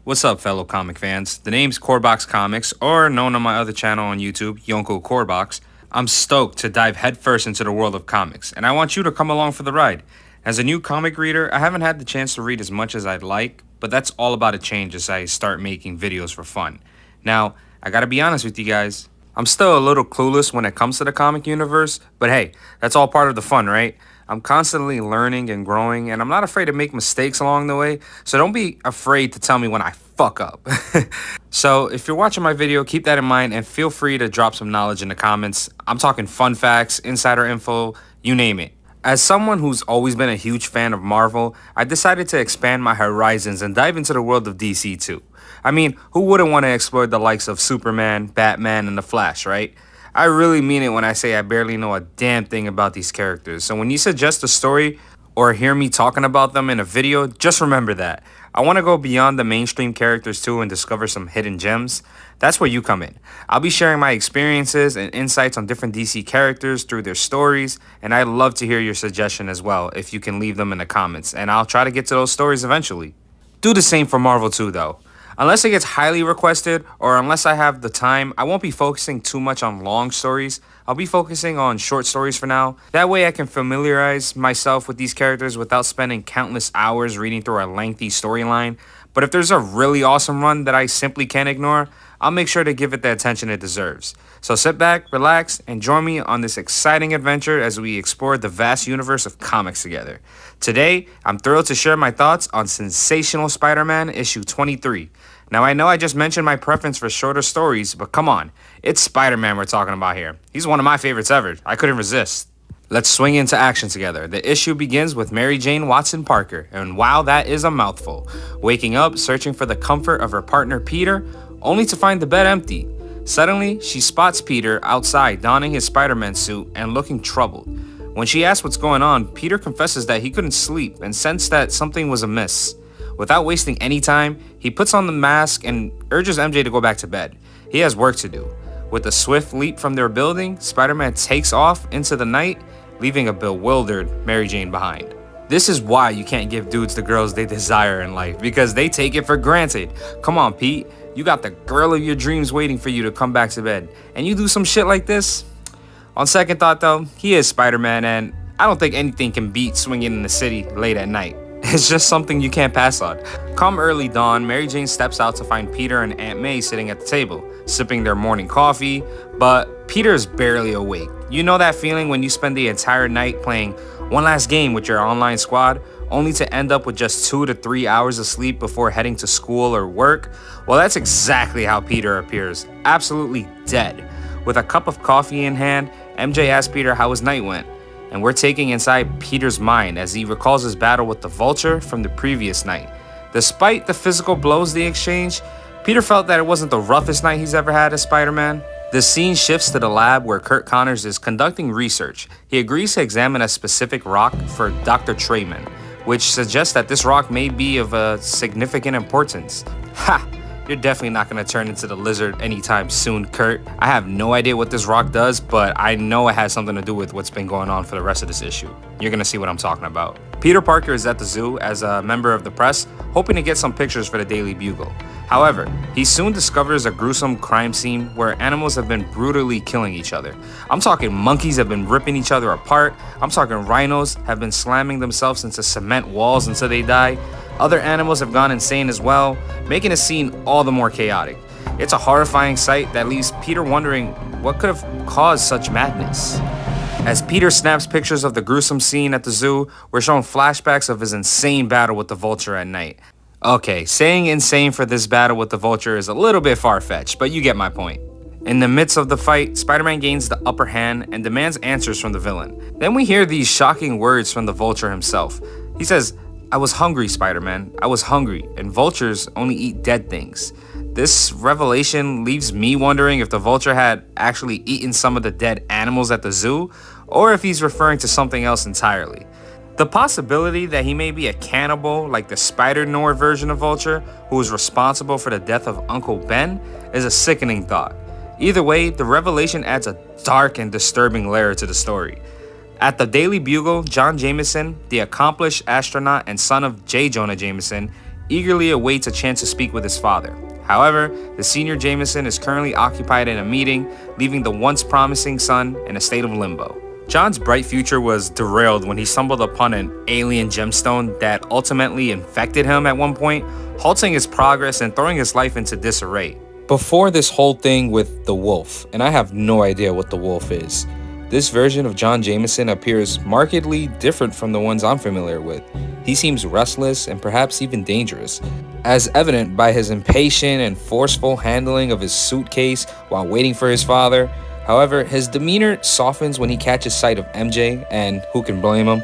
What's up, fellow comic fans? The name's Corebox Comics, or known on my other channel on YouTube, Yonko Corebox. I'm stoked to dive headfirst into the world of comics, and I want you to come along for the ride. As a new comic reader, I haven't had the chance to read as much as I'd like, but that's all about to change as I start making videos for fun. Now, I gotta be honest with you guys, I'm still a little clueless when it comes to the comic universe, but hey, that's all part of the fun, right? I'm constantly learning and growing, and I'm not afraid to make mistakes along the way, so don't be afraid to tell me when I fuck up. So if you're watching my video, keep that in mind and feel free to drop some knowledge in the comments. I'm talking fun facts, insider info, you name it. As someone who's always been a huge fan of Marvel, I decided to expand my horizons and dive into the world of DC too. I mean, who wouldn't want to explore the likes of Superman, Batman, and The Flash, right? I really mean it when I say I barely know a damn thing about these characters. So when you suggest a story or hear me talking about them in a video, just remember that. I want to go beyond the mainstream characters too and discover some hidden gems. That's where you come in. I'll be sharing my experiences and insights on different DC characters through their stories, and I'd love to hear your suggestion as well if you can leave them in the comments, and I'll try to get to those stories eventually. Do the same for Marvel too though. Unless it gets highly requested or unless I have the time, I won't be focusing too much on long stories. I'll be focusing on short stories for now. That way I can familiarize myself with these characters without spending countless hours reading through a lengthy storyline. But if there's a really awesome run that I simply can't ignore, I'll make sure to give it the attention it deserves. So sit back, relax, and join me on this exciting adventure as we explore the vast universe of comics together. Today, I'm thrilled to share my thoughts on Sensational Spider-Man issue 23. Now, I know I just mentioned my preference for shorter stories, but come on, it's Spider-Man we're talking about here. He's one of my favorites ever. I couldn't resist. Let's swing into action together. The issue begins with Mary Jane Watson Parker, and wow, that is a mouthful. Waking up, searching for the comfort of her partner Peter, only to find the bed empty. Suddenly, she spots Peter outside donning his Spider-Man suit and looking troubled. When she asks what's going on, Peter confesses that he couldn't sleep and sensed that something was amiss. Without wasting any time, he puts on the mask and urges MJ to go back to bed. He has work to do. With a swift leap from their building, Spider-Man takes off into the night, leaving a bewildered Mary Jane behind. This is why you can't give dudes the girls they desire in life, because they take it for granted. Come on, Pete. You got the girl of your dreams waiting for you to come back to bed, and you do some shit like this? On second thought though, he is Spider-Man, and I don't think anything can beat swinging in the city late at night. It's just something you can't pass on. Come early dawn, Mary Jane steps out to find Peter and Aunt May sitting at the table, sipping their morning coffee, but Peter is barely awake. You know that feeling when you spend the entire night playing one last game with your online squad, only to end up with just 2 to 3 hours of sleep before heading to school or work? Well, that's exactly how Peter appears, absolutely dead. With a cup of coffee in hand, MJ asks Peter how his night went, and we're taking inside Peter's mind as he recalls his battle with the Vulture from the previous night. Despite the physical blows they exchanged, Peter felt that it wasn't the roughest night he's ever had as Spider-Man. The scene shifts to the lab where Kurt Connors is conducting research. He agrees to examine a specific rock for Dr. Trayman, which suggests that this rock may be of a significant importance. Ha! You're definitely not going to turn into the lizard anytime soon, Kurt. I have no idea what this rock does, but I know it has something to do with what's been going on for the rest of this issue. You're going to see what I'm talking about. Peter Parker is at the zoo as a member of the press, hoping to get some pictures for the Daily Bugle. However, he soon discovers a gruesome crime scene where animals have been brutally killing each other. I'm talking monkeys have been ripping each other apart. I'm talking rhinos have been slamming themselves into cement walls until they die. Other animals have gone insane as well, making the scene all the more chaotic. It's a horrifying sight that leaves Peter wondering what could have caused such madness. As Peter snaps pictures of the gruesome scene at the zoo, we're shown flashbacks of his insane battle with the Vulture at night. Okay, saying insane for this battle with the Vulture is a little bit far-fetched, but you get my point. In the midst of the fight, Spider-Man gains the upper hand and demands answers from the villain. Then we hear these shocking words from the Vulture himself. He says, "I was hungry, Spider-Man. I was hungry, and vultures only eat dead things." This revelation leaves me wondering if the Vulture had actually eaten some of the dead animals at the zoo, or if he's referring to something else entirely. The possibility that he may be a cannibal like the Spider-Nord version of Vulture, who is responsible for the death of Uncle Ben, is a sickening thought. Either way, the revelation adds a dark and disturbing layer to the story. At the Daily Bugle, John Jameson, the accomplished astronaut and son of J. Jonah Jameson, eagerly awaits a chance to speak with his father. However, the senior Jameson is currently occupied in a meeting, leaving the once promising son in a state of limbo. John's bright future was derailed when he stumbled upon an alien gemstone that ultimately infected him at one point, halting his progress and throwing his life into disarray. Before this whole thing with the wolf, and I have no idea what the wolf is, this version of John Jameson appears markedly different from the ones I'm familiar with. He seems restless and perhaps even dangerous, as evident by his impatient and forceful handling of his suitcase while waiting for his father. However, his demeanor softens when he catches sight of MJ, and who can blame him?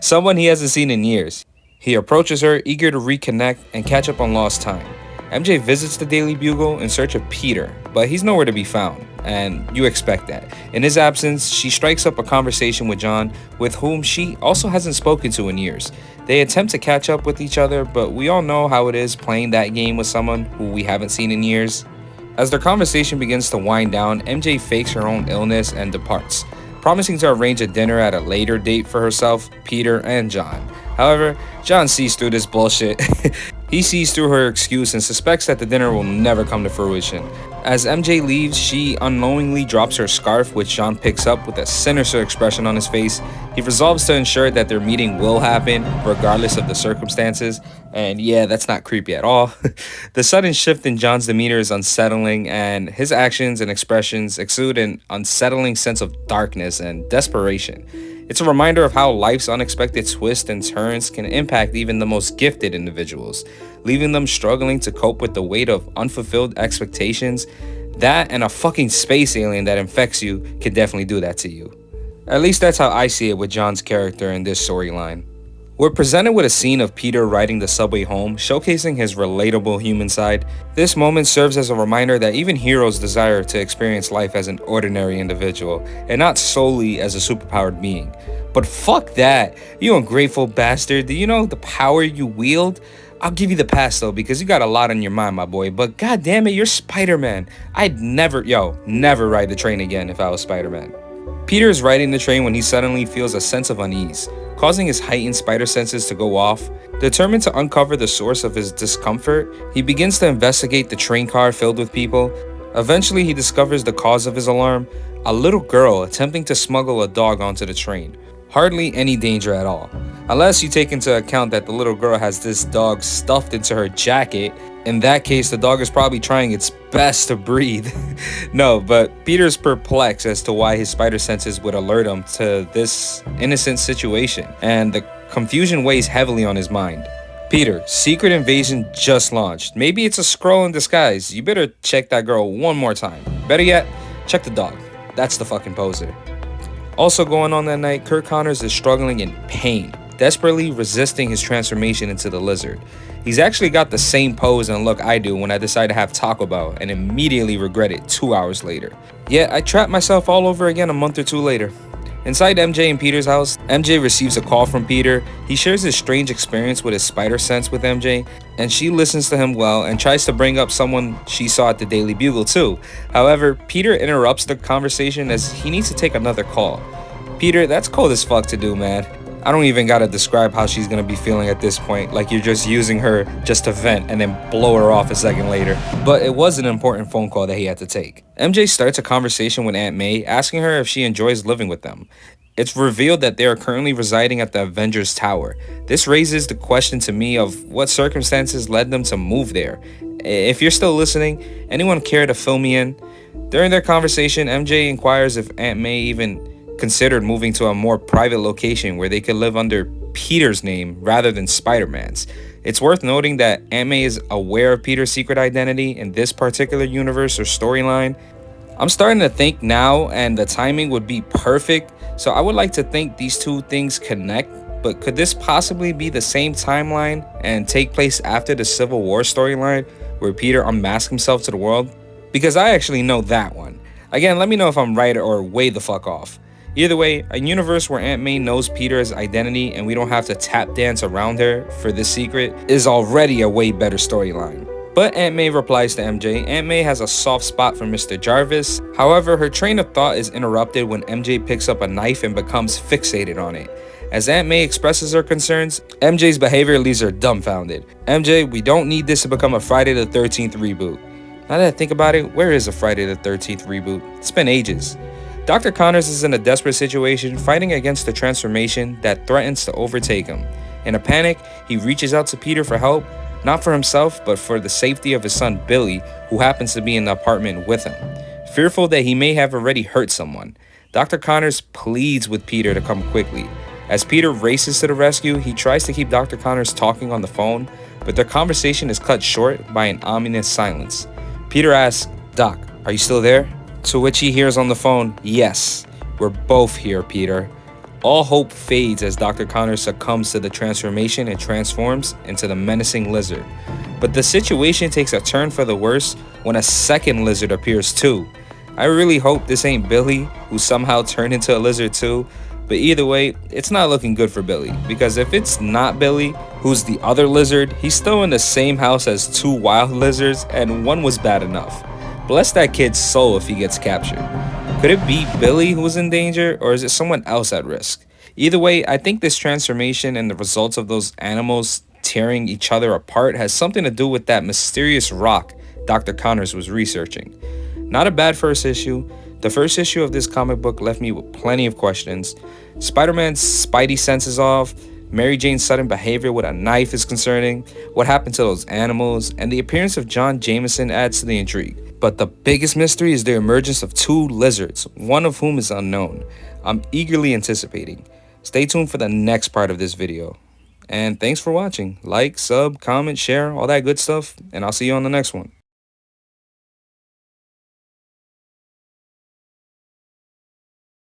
Someone he hasn't seen in years. He approaches her, eager to reconnect and catch up on lost time. MJ visits the Daily Bugle in search of Peter, but he's nowhere to be found, and you expect that. In his absence, she strikes up a conversation with John, with whom she also hasn't spoken to in years. They attempt to catch up with each other, but we all know how it is playing that game with someone who we haven't seen in years. As their conversation begins to wind down, MJ fakes her own illness and departs, promising to arrange a dinner at a later date for herself, Peter, and John. However, John sees through this bullshit. He sees through her excuse and suspects that the dinner will never come to fruition. As MJ leaves, she unknowingly drops her scarf, which John picks up with a sinister expression on his face. He resolves to ensure that their meeting will happen, regardless of the circumstances. And yeah, that's not creepy at all. The sudden shift in John's demeanor is unsettling, and his actions and expressions exude an unsettling sense of darkness and desperation. It's a reminder of how life's unexpected twists and turns can impact even the most gifted individuals, leaving them struggling to cope with the weight of unfulfilled expectations. That and a fucking space alien that infects you can definitely do that to you. At least that's how I see it with John's character in this storyline. We're presented with a scene of Peter riding the subway home, showcasing his relatable human side. This moment serves as a reminder that even heroes desire to experience life as an ordinary individual, and not solely as a superpowered being. But fuck that, you ungrateful bastard, do you know the power you wield? I'll give you the pass though, because you got a lot on your mind, my boy, but god damn it, you're Spider-Man. I'd never ride the train again if I was Spider-Man. Peter is riding the train when he suddenly feels a sense of unease, causing his heightened spider senses to go off. Determined to uncover the source of his discomfort, he begins to investigate the train car filled with people. Eventually, he discovers the cause of his alarm: a little girl attempting to smuggle a dog onto the train. Hardly any danger at all, unless you take into account that the little girl has this dog stuffed into her jacket. In that case, the dog is probably trying its best to breathe. No, but Peter's perplexed as to why his spider senses would alert him to this innocent situation, and the confusion weighs heavily on his mind. Peter, secret invasion just launched. Maybe it's a Skrull in disguise. You better check that girl one more time. Better yet, check the dog. That's the fucking poser. Also going on that night, Kirk Connors is struggling in pain, desperately resisting his transformation into the lizard. He's actually got the same pose and look I do when I decide to have Taco Bell and immediately regret it 2 hours later. Yet I trap myself all over again a month or two later. Inside MJ and Peter's house, MJ receives a call from Peter. He shares his strange experience with his spider sense with MJ, and she listens to him well and tries to bring up someone she saw at the Daily Bugle too. However, Peter interrupts the conversation as he needs to take another call. Peter, that's cold as fuck to do, man. I don't even gotta describe how she's gonna be feeling at this point, like you're just using her just to vent and then blow her off a second later. But it was an important phone call that he had to take. MJ starts a conversation with Aunt May, asking her if she enjoys living with them. It's revealed that they are currently residing at the Avengers Tower. This raises the question to me of what circumstances led them to move there. If you're still listening, anyone care to fill me in? During their conversation, MJ inquires if Aunt May even considered moving to a more private location where they could live under Peter's name rather than Spider-Man's. It's worth noting that Aunt May is aware of Peter's secret identity in this particular universe or storyline. I'm starting to think now, and the timing would be perfect, so I would like to think these two things connect, but could this possibly be the same timeline and take place after the Civil War storyline where Peter unmasked himself to the world? Because I actually know that one. Again, let me know if I'm right or way the fuck off. Either way, a universe where Aunt May knows Peter's identity and we don't have to tap dance around her for this secret is already a way better storyline. But Aunt May replies to MJ. Aunt May has a soft spot for Mr. Jarvis. However, her train of thought is interrupted when MJ picks up a knife and becomes fixated on it. As Aunt May expresses her concerns, MJ's behavior leaves her dumbfounded. MJ, we don't need this to become a Friday the 13th reboot. Now that I think about it, where is a Friday the 13th reboot? It's been ages. Dr. Connors is in a desperate situation, fighting against the transformation that threatens to overtake him. In a panic, he reaches out to Peter for help, not for himself, but for the safety of his son Billy, who happens to be in the apartment with him. Fearful that he may have already hurt someone, Dr. Connors pleads with Peter to come quickly. As Peter races to the rescue, he tries to keep Dr. Connors talking on the phone, but their conversation is cut short by an ominous silence. Peter asks, "Doc, are you still there?" To which he hears on the phone, "Yes, we're both here, Peter." All hope fades as Dr. Connors succumbs to the transformation and transforms into the menacing lizard. But the situation takes a turn for the worse when a second lizard appears too. I really hope this ain't Billy, who somehow turned into a lizard too, but either way, it's not looking good for Billy, because if it's not Billy, who's the other lizard, he's still in the same house as two wild lizards, and one was bad enough. Bless that kid's soul if he gets captured. Could it be Billy who's in danger, or is it someone else at risk? Either way, I think this transformation and the results of those animals tearing each other apart has something to do with that mysterious rock Dr. Connors was researching. Not a bad first issue. The first issue of this comic book left me with plenty of questions. Spider-Man's spidey senses off, Mary Jane's sudden behavior with a knife is concerning, what happened to those animals, and the appearance of John Jameson adds to the intrigue. But the biggest mystery is the emergence of two lizards, one of whom is unknown. I'm eagerly anticipating. Stay tuned for the next part of this video. And thanks for watching. Like, sub, comment, share, all that good stuff, and I'll see you on the next one.